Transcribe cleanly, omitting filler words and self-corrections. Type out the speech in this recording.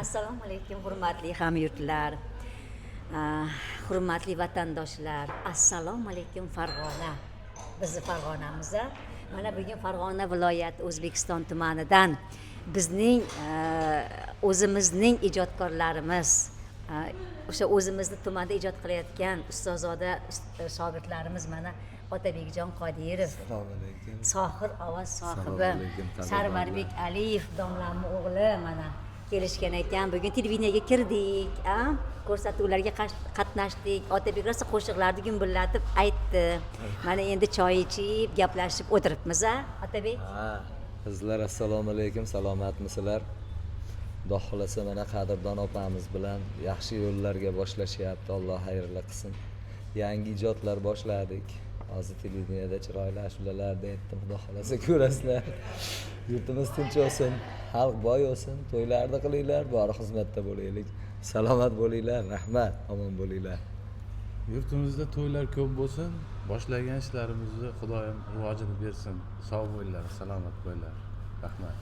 Assalomu alaykum, hurmatli hamyurtlar, hurmatli vatandoshlar. Assalomu alaykum Farg'ona. Bizni Farg'onamiz. Mana bugun Farg'ona viloyati O'zbekiston tumanidan bizning o'zimizning ijodkorlarimiz, o'sha o'zimizni tumanda ijod qilayotgan ustozoda shogirdlarimiz mana Otabekjon Qodirov, Assalomu alaykum. Sohir ovoz sohibi Assalomu alaykum, Sarvarbek Aliyev domlamni o'g'li mana kelishgan ekan. Bugun televideniyaga kirdik, ko'rsatuvlarga qatnashdik. Otabek rosa qo'shiqlarni gumbillatib aytdi. Mana endi choy ichib, gaplashib o'tiribmiz, Otabek. Qizlar, assalomu alaykum, salomatmisizlar? Xudo xolasa mana qadrdon opamiz bilan yaxshi yo'llarga boshlashyapti. Alloh xayrli qilsin. Yangi ijodlar boshladik. Hozir televideniyada chiroyli ashulalarda aytdim. Xudo xolasa ko'rasizlar. Yurtimiz tinch bo'lsin, xalq boy bo'lsin, to'ylarni qilinglar, bor xizmatda bo'laylik. Salomat bo'linglar, rahmat, omon bo'linglar. Yurtimizda to'ylar ko'p bo'lsin, boshlagan ishlarimizni Xudoyim rivojini bersin. Sog' bo'linglar, salomat bo'linglar. Rahmat.